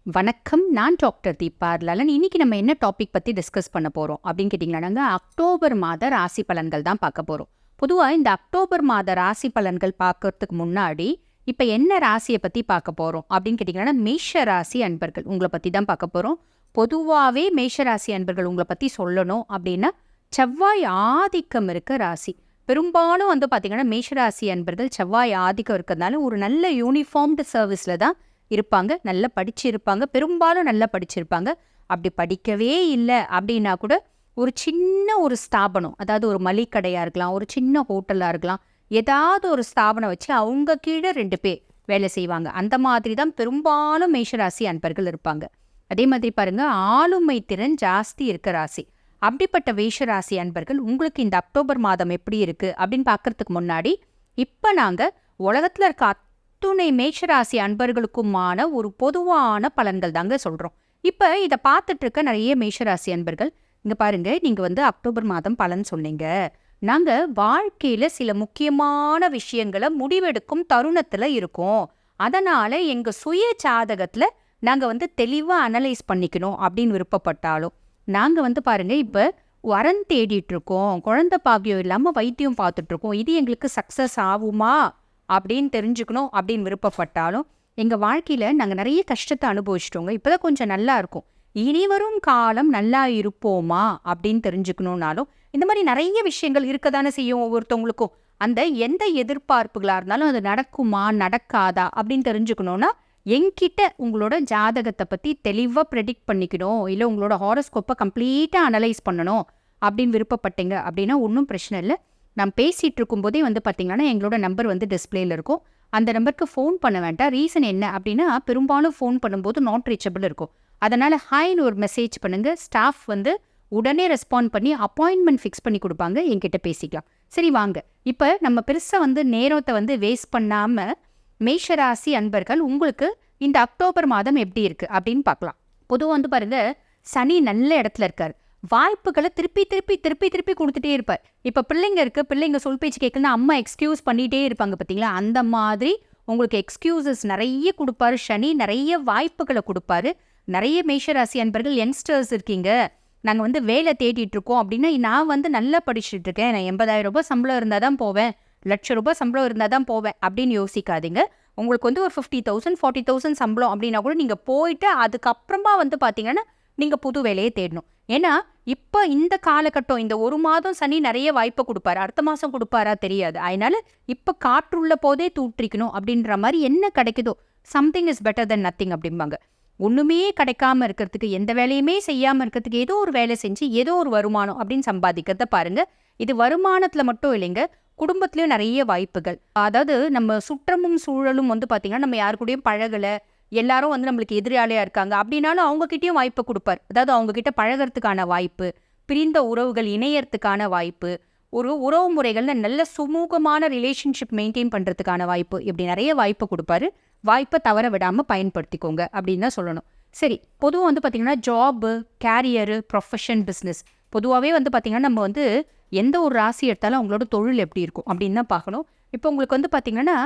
வணக்கம். நான் டாக்டர் தீபா லலன். இன்னைக்கு நம்ம என்ன டாபிக் பற்றி டிஸ்கஸ் பண்ண போகிறோம் அப்படின்னு கேட்டிங்கன்னா, நாங்கள் அக்டோபர் மாத ராசி பலன்கள் தான் பார்க்க போகிறோம். பொதுவாக இந்த அக்டோபர் மாத ராசி பலன்கள் பார்க்கறதுக்கு முன்னாடி இப்போ என்ன ராசியை பற்றி பார்க்க போகிறோம் அப்படின்னு கேட்டிங்கன்னா, மேஷ ராசி அன்பர்கள் உங்களை பற்றி தான் பார்க்க போகிறோம். பொதுவாகவே மேஷ ராசி அன்பர்கள் உங்களை பற்றி சொல்லணும் அப்படின்னா, செவ்வாய் ஆதிக்கம் இருக்க ராசி. பெரும்பாலும் பார்த்திங்கன்னா மேஷராசி அன்பர்கள் செவ்வாய் ஆதிக்கம் இருக்கிறதுனால ஒரு நல்ல யூனிஃபார்ம்டு சர்வீஸில் தான் இருப்பாங்க. நல்லா படிச்சிருப்பாங்க, பெரும்பாலும் நல்லா படிச்சிருப்பாங்க. அப்படி படிக்கவே இல்லை அப்படின்னா கூட ஒரு சின்ன ஒரு ஸ்தாபனம், அதாவது ஒரு மளிகடையாக இருக்கலாம், ஒரு சின்ன ஹோட்டலாக இருக்கலாம், ஏதாவது ஒரு ஸ்தாபனம் வச்சு அவங்க கீழே 2 பேர் வேலை செய்வாங்க. அந்த மாதிரி தான் பெரும்பாலும் மேஷராசி அன்பர்கள் இருப்பாங்க. அதே மாதிரி பாருங்க, ஆளுமை திறன் ஜாஸ்தி இருக்க ராசி. அப்படிப்பட்ட மேஷராசி அன்பர்கள் உங்களுக்கு இந்த அக்டோபர் மாதம் எப்படி இருக்குது அப்படின்னு பார்க்கறதுக்கு முன்னாடி இப்போ நாங்கள் உலகத்தில் இருக்க அத்துணை மேஷராசி அன்பர்களுக்குமான ஒரு பொதுவான பலன்கள் தாங்க சொல்கிறோம். இப்போ இதை பார்த்துட்டு இருக்க நிறைய மேஷராசி அன்பர்கள், இங்கே பாருங்க, நீங்கள் அக்டோபர் மாதம் பலன் சொன்னீங்க. நாங்கள் வாழ்க்கையில் சில முக்கியமான விஷயங்களை முடிவெடுக்கும் தருணத்தில் இருக்கோம். அதனால் எங்கள் சுய ஜாதகத்தில் நாங்கள் தெளிவாக அனலைஸ் பண்ணிக்கணும் அப்படின்னு விருப்பப்பட்டாலும், நாங்கள் பாருங்க இப்போ வரன் தேடிட்டு இருக்கோம், குழந்தை பாக்கியம் இல்லாமல் வைத்தியம் பார்த்துட்ருக்கோம், இது எங்களுக்கு சக்ஸஸ் ஆகுமா அப்படின்னு தெரிஞ்சுக்கணும் அப்படின்னு விருப்பப்பட்டாலும், எங்கள் வாழ்க்கையில் நாங்கள் நிறைய கஷ்டத்தை அனுபவிச்சிட்டோங்க, இப்போ தான் கொஞ்சம் நல்லா இருக்கும், இனி வரும் காலம் நல்லா இருப்போமா அப்படின்னு தெரிஞ்சுக்கணுன்னாலும், இந்த மாதிரி நிறைய விஷயங்கள் இருக்க தானே செய்யும் ஒவ்வொருத்தவங்களுக்கும். அந்த எந்த எதிர்பார்ப்புகளாக இருந்தாலும் அது நடக்குமா நடக்காதா அப்படின்னு தெரிஞ்சுக்கணுன்னா, என்கிட்ட உங்களோட ஜாதகத்தை பற்றி தெளிவாக ப்ரெடிக்ட் பண்ணிக்கணும், இல்லை உங்களோட ஹாரோஸ்கோப்பை கம்ப்ளீட்டாக அனலைஸ் பண்ணணும் அப்படின்னு விருப்பப்பட்டீங்க அப்படின்னா ஒன்றும் பிரச்சனை இல்லை. நான் பேசிகிட்டு இருக்கும்போதே பார்த்தீங்கன்னா எங்களோட நம்பர் டிஸ்பிளேல இருக்கும். அந்த நம்பருக்கு ஃபோன் பண்ண வேண்டாம். ரீசன் என்ன அப்படின்னா, பெரும்பாலும் ஃபோன் பண்ணும்போது நாட் ரீச்சபிள் இருக்கும். அதனால் ஹாய்னு ஒரு மெசேஜ் பண்ணுங்கள். ஸ்டாஃப் உடனே ரெஸ்பாண்ட் பண்ணி அப்பாயின்மெண்ட் ஃபிக்ஸ் பண்ணி கொடுப்பாங்க, என்கிட்ட பேசிக்கலாம். சரி வாங்க, இப்போ நம்ம பெருசாக நேரத்தை வேஸ்ட் பண்ணாமல் மேஷராசி அன்பர்கள் உங்களுக்கு இந்த அக்டோபர் மாதம் எப்படி இருக்குது அப்படின்னு பார்க்கலாம். பொதுவாக பாருங்க, சனி நல்ல இடத்துல இருக்கார். வாய்ப்புகளை திருப்பி திருப்பி திருப்பி திருப்பி கொடுத்துட்டே இருப்பார். இப்போ பிள்ளைங்க இருக்குது, பிள்ளைங்க சொல் பேச்சு கேட்கலன்னா அம்மா எக்ஸ்கியூஸ் பண்ணிகிட்டே இருப்பாங்க பார்த்தீங்களா, அந்த மாதிரி உங்களுக்கு எக்ஸ்கியூசஸ் நிறைய கொடுப்பாரு சனி. நிறைய வாய்ப்புகளை கொடுப்பாரு. நிறைய மேஷராசி அன்பர்கள் யங்ஸ்டர்ஸ் இருக்கீங்க, நாங்கள் வேலை தேடிட்டு இருக்கோம் அப்படின்னா, நான் நல்லா படிச்சுட்டு இருக்கேன், நான் 80,000 ரூபாய் சம்பளம் இருந்தால் தான் போவேன், ₹1,00,000 சம்பளம் இருந்தால் தான் போவேன் அப்படின்னு யோசிக்காதீங்க. உங்களுக்கு ஒரு 50,000 40,000 சம்பளம் அப்படின்னா கூட நீங்கள் போயிட்டு அதுக்கப்புறமா பார்த்தீங்கன்னா நீங்கள் புது வேலையை தேடணும். ஏன்னா இப்போ இந்த காலகட்டம், இந்த ஒரு மாதம் சனி நிறைய வாய்ப்பை கொடுப்பாரு, அடுத்த மாதம் கொடுப்பாரா தெரியாது. அதனால இப்போ காற்றுள்ள போதே தூற்றிக்கணும் அப்படின்ற மாதிரி என்ன கிடைக்குதோ, something is better then nothing அப்படிம்பாங்க. ஒன்றுமே கிடைக்காம இருக்கிறதுக்கு, எந்த வேலையுமே செய்யாமல் இருக்கிறதுக்கு ஏதோ ஒரு வேலை செஞ்சு ஏதோ ஒரு வருமானம் அப்படின்னு சம்பாதிக்கிறத பாருங்க. இது வருமானத்தில் மட்டும் இல்லைங்க, குடும்பத்துலேயும் நிறைய வாய்ப்புகள். அதாவது நம்ம சுற்றமும் சூழலும் பார்த்தீங்கன்னா நம்ம யாரு கூடயும் பழகலை, எல்லாரும் நம்மளுக்கு எதிராளியாக இருக்காங்க அப்படின்னாலும் அவங்கக்கிட்டையும் வாய்ப்பை கொடுப்பார். அதாவது அவங்கக்கிட்ட பழகிறதுக்கான வாய்ப்பு, பிரிந்த உறவுகள் இணையறதுக்கான வாய்ப்பு, ஒரு உறவு முறைகளில் நல்ல சுமூகமான ரிலேஷன்ஷிப் மெயின்டைன் பண்ணுறதுக்கான வாய்ப்பு, இப்படி நிறைய வாய்ப்பை கொடுப்பாரு. வாய்ப்பை தவற விடாமல் பயன்படுத்திக்கோங்க அப்படின்னு தான் சொல்லணும். சரி, பொதுவாக பார்த்தீங்கன்னா ஜாபு, கேரியரு, ப்ரொஃபஷன், பிஸ்னஸ், பொதுவாகவே பார்த்தீங்கன்னா நம்ம எந்த ஒரு ராசி எடுத்தாலும் அவங்களோட தொழில் எப்படி இருக்கும் அப்படின்னு தான் பார்க்கணும். இப்போ உங்களுக்கு பார்த்தீங்கன்னா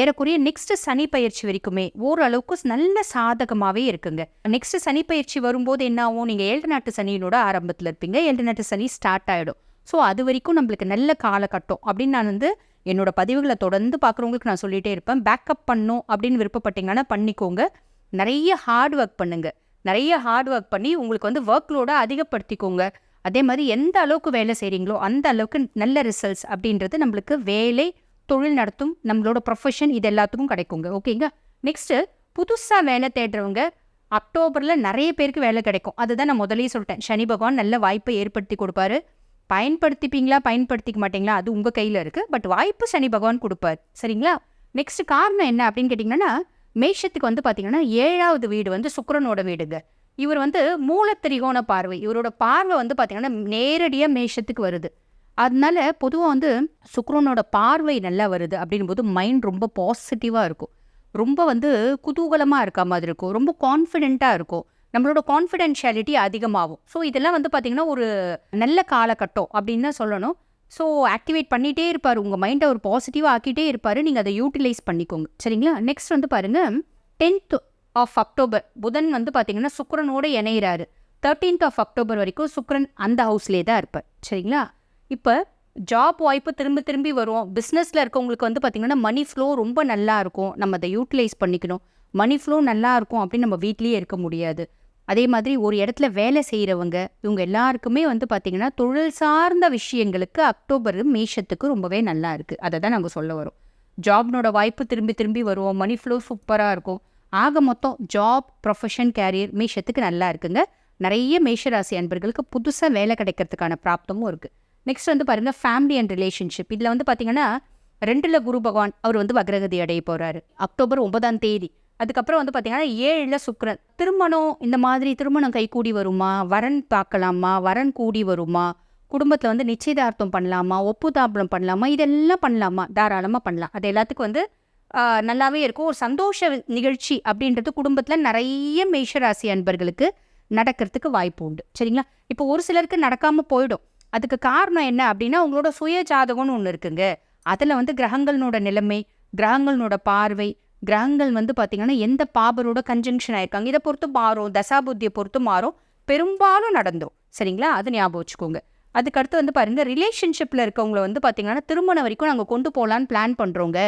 ஏறக்குறைய நெக்ஸ்ட் சனி பயிற்சி வரைக்குமே ஓரளவுக்கு நல்ல சாதகமாகவே இருக்குங்க. நெக்ஸ்ட் சனி பயிற்சி வரும்போது என்ன ஆகும், நீங்கள் 7 நாட்டு சனியினோட ஆரம்பத்தில் இருப்பீங்க, 7 நாட்டு சனி ஸ்டார்ட் ஆகிடும். ஸோ அது வரைக்கும் நம்மளுக்கு நல்ல காலகட்டம் அப்படின்னு நான் என்னோட பதிவுகளை தொடர்ந்து பார்க்குறவங்களுக்கு நான் சொல்லிகிட்டே இருப்பேன். பேக்கப் பண்ணும் அப்படின்னு விருப்பப்பட்டீங்கன்னா பண்ணிக்கோங்க. நிறைய ஹார்ட் ஒர்க் பண்ணுங்க, நிறைய ஹார்ட் ஒர்க் பண்ணி உங்களுக்கு ஒர்க் லோடை அதிகப்படுத்திக்கோங்க. அதே மாதிரி எந்த அளவுக்கு வேலை செய்கிறீங்களோ அந்த அளவுக்கு நல்ல ரிசல்ட்ஸ் அப்படின்றது நம்மளுக்கு வேலை, தொழில் நடத்தும், நம்மளோட ப்ரொஃபஷன், இது எல்லாத்துக்கும் கிடைக்குங்க. ஓகேங்க. நெக்ஸ்ட்டு, புதுசாக வேலை தேடுறவங்க அக்டோபரில் நிறைய பேருக்கு வேலை கிடைக்கும். அதுதான் நான் முதலே சொல்லிட்டேன், சனி பகவான் நல்ல வாய்ப்பை ஏற்படுத்தி கொடுப்பாரு. பயன்படுத்திப்பீங்களா பயன்படுத்திக்க மாட்டீங்களா அது உங்கள் கையில் இருக்குது, பட் வாய்ப்பு சனி பகவான் கொடுப்பார். சரிங்களா. நெக்ஸ்ட் காரணம் என்ன அப்படின்னு கேட்டிங்கன்னா, மேஷத்துக்கு பார்த்தீங்கன்னா 7வது வீடு சுக்கிரனோட வீடுங்க. இவர் மூலத்திரிகோண பார்வை, இவரோட பார்வை பார்த்தீங்கன்னா நேரடியாக மேஷத்துக்கு வருது. அதனால பொதுவாக சுக்கிரனோட பார்வை நல்லா வருது அப்படின்போது மைண்ட் ரொம்ப பாசிட்டிவாக இருக்கும், ரொம்ப குதூகலமாக இருக்க மாதிரி இருக்கும், ரொம்ப கான்ஃபிடென்ட்டாக இருக்கும், நம்மளோட கான்ஃபிடென்ஷியாலிட்டி அதிகமாகும். ஸோ இதெல்லாம் பார்த்தீங்கன்னா ஒரு நல்ல காலகட்டம் அப்படின்னு தான் சொல்லணும். ஸோ ஆக்டிவேட் பண்ணிகிட்டே இருப்பார், உங்கள் மைண்டை ஒரு பாசிட்டிவாக ஆக்கிட்டே இருப்பார், நீங்கள் அதை யூட்டிலைஸ் பண்ணிக்கோங்க. சரிங்களா. நெக்ஸ்ட் பாருங்கள், 10th ஆஃப் அக்டோபர் புதன் வந்து பார்த்தீங்கன்னா சுக்கிரனோட இணையிறாரு. 13th ஆஃப் அக்டோபர் வரைக்கும் சுக்கிரன் அந்த ஹவுஸ்லேயே தான் இருப்பார். சரிங்களா? இப்போ ஜாப் வாய்ப்பு திரும்ப திரும்பி வரும். பிஸ்னஸில் இருக்கவங்களுக்கு வந்து பார்த்திங்கன்னா மணி ஃப்ளோ ரொம்ப நல்லா இருக்கும். நம்ம அதை யூட்டிலைஸ் பண்ணிக்கணும். மணி ஃப்ளோ நல்லா இருக்கும் அப்படின்னு நம்ம வீட்லேயே இருக்க முடியாது. அதே மாதிரி ஒரு இடத்துல வேலை செய்கிறவங்க இவங்க எல்லாருக்குமே வந்து பார்த்திங்கன்னா தொழில் சார்ந்த விஷயங்களுக்கு அக்டோபர் மேஷத்துக்கு ரொம்பவே நல்லா இருக்குது. அதை தான் நாங்கள் சொல்ல வரோம். ஜாப்னோட வாய்ப்பு திரும்பி திரும்பி வரும். மணி ஃப்ளோ சூப்பராக இருக்கும். ஆக மொத்தம் ஜாப், ப்ரொஃபஷன், கேரியர் மேஷத்துக்கு நல்லா இருக்குங்க. நிறைய மேஷராசி அன்பர்களுக்கு புதுசாக வேலை கிடைக்கிறதுக்கான பிராப்தமும் இருக்குது. நெக்ஸ்ட் வந்து பாருங்கள் ஃபேமிலி அண்ட் ரிலேஷன்ஷிப். இதில் வந்து பார்த்தீங்கன்னா 2ல் குரு பகவான் அவர் வந்து வக்ரகதி அடைய போகிறாரு அக்டோபர் 9ஆம் தேதி. அதுக்கப்புறம் வந்து பார்த்தீங்கன்னா 7ல் சுக்கிரன். திருமணம் இந்த மாதிரி திருமணம் கைகூடி வருமா, வரன் பார்க்கலாமா, வரன் கூடி வருமா, குடும்பத்தில் வந்து நிச்சயதார்த்தம் பண்ணலாமா, ஒப்புதாபனம் பண்ணலாமா, இதெல்லாம் பண்ணலாமா, தாராளமாக பண்ணலாம். அது எல்லாத்துக்கும் வந்து நல்லாவே இருக்கும். ஒரு சந்தோஷ நிகழ்ச்சி அப்படின்றது குடும்பத்தில் நிறைய மேஷராசி அன்பர்களுக்கு நடக்கிறதுக்கு வாய்ப்பு உண்டு. சரிங்களா? இப்போ ஒரு சிலருக்கு நடக்காமல் போயிடும். அதுக்கு காரணம் என்ன அப்படின்னா உங்களோட சுய ஜாதகம்னு ஒன்று இருக்குங்க. அதில் வந்து கிரகங்களோட நிலைமை, கிரகங்களோட பார்வை, கிரகங்கள் வந்து பார்த்திங்கன்னா எந்த பாபரோட கன்ஜங்ஷன் ஆயிருக்காங்க இதை பொறுத்து மாறும். தசாபுத்தியை பொறுத்து மாறும். பெரும்பாலும் நடந்துடும். சரிங்களா? அது ஞாபகம் வச்சுக்கோங்க. அதுக்கடுத்து வந்து பாருங்கள் ரிலேஷன்ஷிப்பில் இருக்கவங்களை வந்து பார்த்திங்கன்னா திருமணம் வரைக்கும் நாங்கள் கொண்டு போகலான்னு பிளான் பண்ணுறோங்க.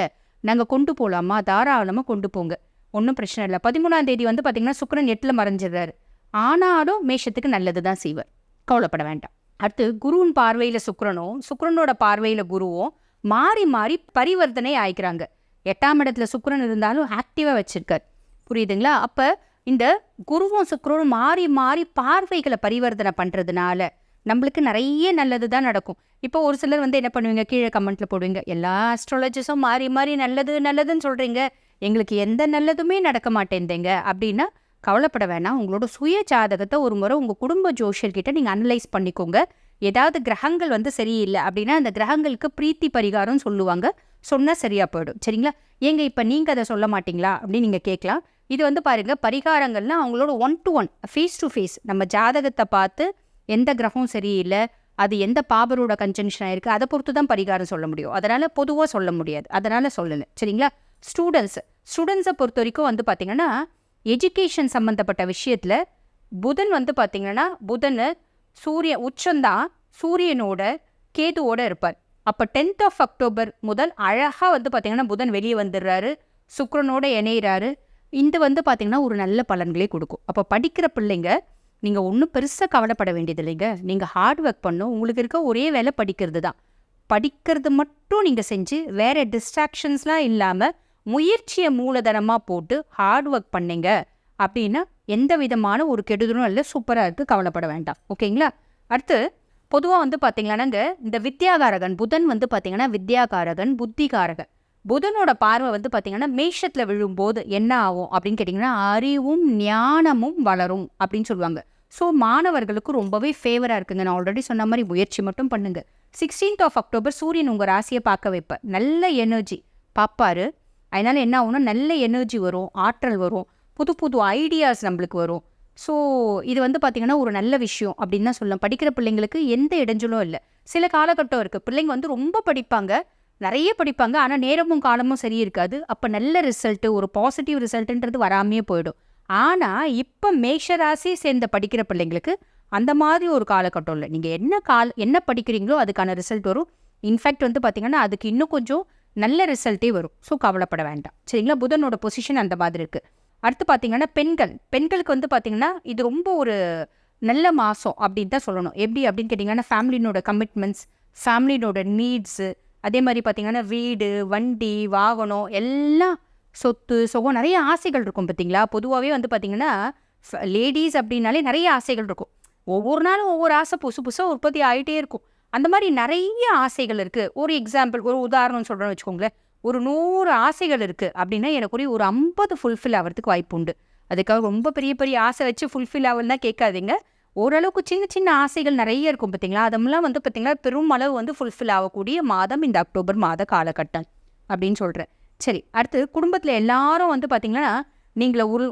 நாங்கள் கொண்டு போகலாமா, தாராளமாக கொண்டு போங்க, ஒன்றும் பிரச்சனை இல்லை. 13ஆம் தேதி வந்து பார்த்திங்கன்னா சுக்கிரன் 8ல் மறைஞ்சிடுறாரு. ஆனாலும் மேஷத்துக்கு நல்லது தான் செய்வார். கவலைப்பட வேண்டாம். அடுத்து குருவின் பார்வையில் சுக்கிரனும் சுக்கிரனோட பார்வையில் குருவும் மாறி மாறி பரிவர்த்தனை ஆயிக்கிறாங்க. 8ஆம் இடத்துல சுக்கிரன் இருந்தாலும் ஆக்டிவாக வச்சிருக்கார். புரியுதுங்களா? அப்போ இந்த குருவும் சுக்கிரனும் மாறி மாறி பார்வைகளை பரிவர்த்தனை பண்ணுறதுனால நம்மளுக்கு நிறைய நல்லது தான் நடக்கும். இப்போ ஒரு சிலர் வந்து என்ன பண்ணுவீங்க, கீழே கமெண்ட்டில் போடுவீங்க, எல்லா ஆஸ்ட்ராலஜிஸும் மாறி மாறி நல்லது நல்லதுன்னு சொல்கிறீங்க, எங்களுக்கு எந்த நல்லதுமே நடக்க மாட்டேந்தேங்க அப்படின்னா கவலைப்பட வேணாம். உங்களோட சுய ஜாதகத்தை ஒரு முறை உங்கள் குடும்ப ஜோஷியர்கிட்ட நீங்கள் அனலைஸ் பண்ணிக்கோங்க. ஏதாவது கிரகங்கள் வந்து சரியில்லை அப்படின்னா அந்த கிரகங்களுக்கு பிரீத்தி பரிகாரம் சொல்லுவாங்க. சொன்னால் சரியாக போயிடும். சரிங்களா? ஏங்க இப்போ நீங்கள் அதை சொல்ல மாட்டிங்களா அப்படின்னு நீங்கள் கேட்கலாம். இது வந்து பாருங்கள், பரிகாரங்கள்லாம் அவங்களோட 1-to-1 ஃபேஸ் டு ஃபேஸ் நம்ம ஜாதகத்தை பார்த்து எந்த கிரகம் சரியில்லை, அது எந்த பாபரோட கன்ஜங்ஷன் ஆயிருக்கு, அதை பொறுத்து தான் பரிகாரம் சொல்ல முடியும். அதனால் பொதுவாக சொல்ல முடியாது. அதனால் சொல்லலை. சரிங்களா? ஸ்டூடெண்ட்ஸை பொறுத்த வரைக்கும் வந்து பார்த்திங்கன்னா எஜுகேஷன் சம்மந்தப்பட்ட விஷயத்தில் புதன் வந்து பார்த்திங்கன்னா சூரியன் உச்சந்தான் சூரியனோட கேதுவோடு இருப்பார். அப்போ 10th ஆஃப் அக்டோபர் முதல் அழகாக வந்து பார்த்திங்கன்னா புதன் வெளியே வந்துடுறாரு, சுக்கிரனோட இணையிறாரு. இது வந்து பார்த்திங்கன்னா ஒரு நல்ல பலன்களே கொடுக்கும். அப்போ படிக்கிற பிள்ளைங்க நீங்கள் ஒன்றும் பெருசாக கவலைப்பட வேண்டியது இல்லைங்க. நீங்கள் ஹார்ட் ஒர்க் பண்ணணும். உங்களுக்கு இருக்க ஒரே வேலை படிக்கிறது தான். படிக்கிறது மட்டும் நீங்கள் செஞ்சு வேறு டிஸ்ட்ராக்ஷன்ஸ்லாம் இல்லாமல் முயற்சியை மூலதனமாக போட்டு ஹார்ட் ஒர்க் பண்ணிங்க அப்படின்னா எந்த விதமான ஒரு கெடுதலும் இல்லை. சூப்பராக இருக்குது, கவலைப்பட வேண்டாம். ஓகேங்களா? அடுத்து பொதுவாக வந்து பார்த்திங்களானாங்க இந்த வித்யாகாரகன் புதன் வந்து பார்த்திங்கன்னா வித்யாகாரகன், புத்திகாரகன். புதனோட பார்வை வந்து பார்த்திங்கன்னா மேஷத்தில் விழும்போது என்ன ஆகும் அப்படின்னு கேட்டிங்கன்னா அறிவும் ஞானமும் வளரும் அப்படின்னு சொல்லுவாங்க. ஸோ மாணவர்களுக்கு ரொம்பவே ஃபேவராக இருக்குங்க. நான் ஆல்ரெடி சொன்ன மாதிரி முயற்சி மட்டும் பண்ணுங்க. 16th ஆஃப் அக்டோபர் சூரியன் உங்கள் ராசியை பார்க்க வைப்பார். நல்ல எனர்ஜி பார்ப்பார். அதனால் என்ன ஆகும்னா நல்ல எனர்ஜி வரும், ஆற்றல் வரும், புது புது ஐடியாஸ் நம்மளுக்கு வரும். ஸோ இது வந்து பார்த்திங்கன்னா ஒரு நல்ல விஷயம் அப்படின்னு தான் சொல்லலாம். படிக்கிற பிள்ளைங்களுக்கு எந்த இடைஞ்சலும் இல்லை. சில காலகட்டம் இருக்குது, பிள்ளைங்க வந்து ரொம்ப படிப்பாங்க, நிறைய படிப்பாங்க, ஆனால் நேரமும் காலமும் சரி இருக்காது. அப்போ நல்ல ரிசல்ட்டு, ஒரு பாசிட்டிவ் ரிசல்ட்டுன்றது வராமையே போயிடும். ஆனால் இப்போ மேஷராசி சேர்ந்த படிக்கிற பிள்ளைங்களுக்கு அந்த மாதிரி ஒரு காலகட்டம் இல்லை. நீங்கள் என்ன படிக்கிறீங்களோ அதுக்கான ரிசல்ட் வரும். இன்ஃபேக்ட் வந்து பார்த்திங்கன்னா அதுக்கு இன்னும் கொஞ்சம் நல்ல ரிசல்ட்டே வரும். ஸோ கவலைப்பட வேண்டாம். சரிங்களா? புதனோட பொசிஷன் அந்த மாதிரி இருக்குது. அடுத்து பார்த்திங்கன்னா பெண்களுக்கு வந்து பார்த்திங்கன்னா இது ரொம்ப ஒரு நல்ல மாதம் அப்படின்னு தான் சொல்லணும். எப்படி அப்படின்னு கேட்டிங்கன்னா ஃபேமிலினோட கமிட்மெண்ட்ஸ், ஃபேமிலினோட நீட்ஸு, அதே மாதிரி பார்த்திங்கன்னா வீடு, வண்டி, வாகனம், எல்லாம் சொத்து சுகம் நிறைய ஆசைகள் இருக்கும். பார்த்திங்களா? பொதுவாகவே வந்து பார்த்திங்கன்னா லேடிஸ் அப்படின்னாலே நிறைய ஆசைகள் இருக்கும். ஒவ்வொரு நாளும் ஒவ்வொரு ஆசை புதுசாக உற்பத்தி ஆகிட்டே இருக்கும். அந்த மாதிரி நிறைய ஆசைகள் இருக்குது. ஒரு எக்ஸாம்பிள், ஒரு உதாரணம் சொல்கிறேன்னு வச்சுக்கோங்களேன். ஒரு 100 ஆசைகள் இருக்குது அப்படின்னா எனக்குரிய ஒரு 50 ஃபுல்ஃபில் ஆகிறதுக்கு வாய்ப்பு உண்டு. அதுக்காக ரொம்ப பெரிய பெரிய ஆசை வச்சு ஃபுல்ஃபில் ஆகுன்னு தான் கேட்காதீங்க. ஓரளவுக்கு சின்ன சின்ன ஆசைகள் நிறைய இருக்கும். பார்த்திங்களா? அதெல்லாம் வந்து பார்த்திங்கன்னா பெருமளவு வந்து ஃபுல்ஃபில் ஆகக்கூடிய மாதம் இந்த அக்டோபர் மாத காலகட்டம் அப்படின்னு சொல்கிறேன். சரி, அடுத்து குடும்பத்தில் எல்லாரும் வந்து பார்த்திங்கன்னா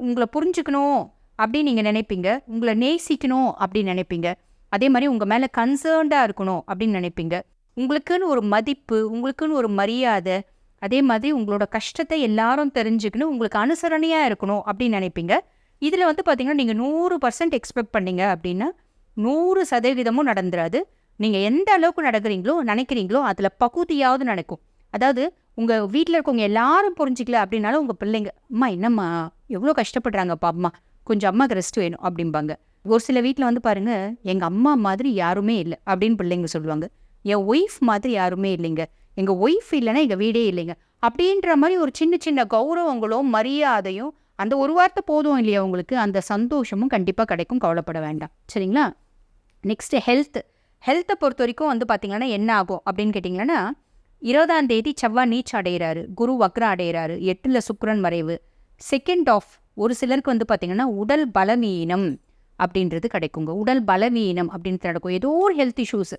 உங்களை புரிஞ்சுக்கணும் அப்படின்னு நீங்கள் நினைப்பீங்க, உங்களை நேசிக்கணும் அப்படின்னு நினைப்பீங்க, அதே மாதிரி உங்கள் மேலே கன்சர்ன்டாக இருக்கணும் அப்படின்னு நினைப்பீங்க. உங்களுக்குன்னு ஒரு மதிப்பு, உங்களுக்குன்னு ஒரு மரியாதை, அதே மாதிரி உங்களோட கஷ்டத்தை எல்லாரும் தெரிஞ்சுக்கணும், உங்களுக்கு அனுசரணையாக இருக்கணும் அப்படின்னு நினைப்பீங்க. இதில் வந்து பார்த்தீங்கன்னா நீங்கள் 100% எக்ஸ்பெக்ட் பண்ணீங்க அப்படின்னா 100% நடந்துராது. நீங்கள் எந்த அளவுக்கு நினைக்கிறீங்களோ அதில் பகுதியாவது நடக்கும். அதாவது உங்கள் வீட்டில் இருக்கவங்க எல்லாரும் புரிஞ்சிக்கல அப்படின்னாலும் உங்கள் பிள்ளைங்க, அம்மா என்னம்மா எவ்வளோ கஷ்டப்படுறாங்கப்பா, அம்மா கொஞ்சம் அம்மாவுக்கு ரெஸ்ட் வேணும் அப்படிம்பாங்க. ஒரு சில வீட்டில் வந்து பாருங்க, எங்கள் அம்மா மாதிரி யாருமே இல்லை அப்படின்னு பிள்ளைங்க சொல்லுவாங்க. என் ஒய்ஃப் மாதிரி யாருமே இல்லைங்க, எங்கள் ஒய்ஃப் இல்லைன்னா எங்கள் வீடே இல்லைங்க அப்படின்ற மாதிரி ஒரு சின்ன சின்ன கௌரவங்களும் மரியாதையும் அந்த ஒரு வார்த்தை போதும் இல்லையா உங்களுக்கு, அந்த சந்தோஷமும் கண்டிப்பாக கிடைக்கும், கவலைப்பட வேண்டாம். சரிங்களா? நெக்ஸ்ட்டு ஹெல்த்தை பொறுத்த வரைக்கும் வந்து பார்த்தீங்கன்னா என்ன ஆகும் அப்படின்னு கேட்டிங்கன்னா, 20ஆம் தேதி செவ்வாய் நீச்ச அடைகிறாரு, குரு வக்ரம் அடைகிறாரு, 8ல் சுக்கிரன் மறைவு. செகண்ட் ஆஃப் ஒரு சிலருக்கு வந்து பார்த்தீங்கன்னா உடல் பலவீனம் அப்படின்றது கிடைக்குங்க. உடல் பலவீனம் அப்படின்றது நடக்கும். ஏதோ ஒரு ஹெல்த் இஷ்யூஸ்,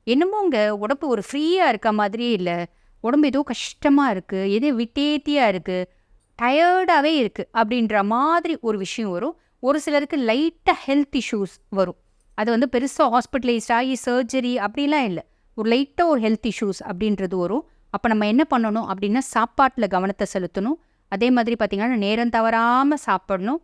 என்னமோ உங்கள் உடம்பு ஒரு ஃப்ரீயாக இருக்க மாதிரியே இல்லை, உடம்பு ஏதோ கஷ்டமாக இருக்குது, ஏதோ விட்டேத்தியாக இருக்குது, டயர்டாகவே இருக்குது அப்படின்ற மாதிரி ஒரு விஷயம் வரும். ஒரு சிலருக்கு லைட்டாக ஹெல்த் இஷ்யூஸ் வரும். அது வந்து பெருசாக ஹாஸ்பிட்டலைஸ்ட் ஆகி சர்ஜரி அப்படிலாம் இல்லை, ஒரு லைட்டாக ஒரு ஹெல்த் இஷ்யூஸ் அப்படின்றது வரும். அப்போ நம்ம என்ன பண்ணணும் அப்படின்னா சாப்பாட்டில் கவனத்தை செலுத்தணும். அதே மாதிரி பார்த்திங்கன்னா நேரம் தவறாமல் சாப்பிடணும்.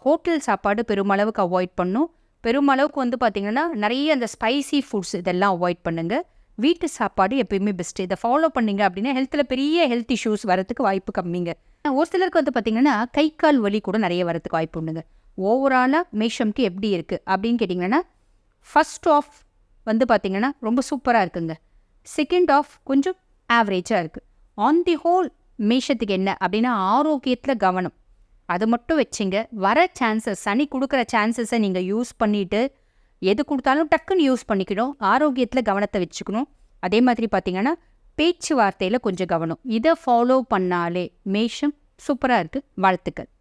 ஹோட்டல் சாப்பாடு பெருமளவுக்கு அவாய்ட் பண்ணணும். பெருமளவுக்கு வந்து பார்த்திங்கன்னா நிறைய அந்த ஸ்பைசி ஃபுட்ஸ் இதெல்லாம் அவாய்ட் பண்ணுங்கள். வீட்டு சாப்பாடு எப்பயுமே பெஸ்ட்டு. இதை ஃபாலோ பண்ணிங்க அப்படின்னா ஹெல்த்தில் பெரிய ஹெல்த் இஷ்யூஸ் வரதுக்கு வாய்ப்பு கம்மிங்க. ஒரு சிலருக்கு வந்து பார்த்திங்கன்னா கை கால் வலி கூட நிறைய வரதுக்கு வாய்ப்பு உண்டுங்க. ஓவராலாக மேஷம்க்கு எப்படி இருக்குது அப்படின்னு கேட்டிங்கன்னா, ஃபர்ஸ்ட் ஆஃப் வந்து பார்த்திங்கன்னா ரொம்ப சூப்பராக இருக்குங்க. செகண்ட் ஆஃப் கொஞ்சம் ஆவரேஜாக இருக்குது. ஆன் தி ஹோல் மேஷத்துக்கு என்ன அப்படின்னா ஆரோக்கியத்தில் கவனம், அது மட்டும் வச்சுங்க. வர சான்சஸ், சனி கொடுக்குற சான்சஸை நீங்கள் யூஸ் பண்ணிவிட்டு எது கொடுத்தாலும் டக்குன்னு யூஸ் பண்ணிக்கணும். ஆரோக்கியத்தில் கவனத்தை வச்சுக்கணும். அதே மாதிரி பார்த்திங்கன்னா பேச்சுவார்த்தையில் கொஞ்சம் கவனம். இதை ஃபாலோ பண்ணாலே மேஷம் சூப்பராக இருக்குது. வாழ்த்துக்கள்.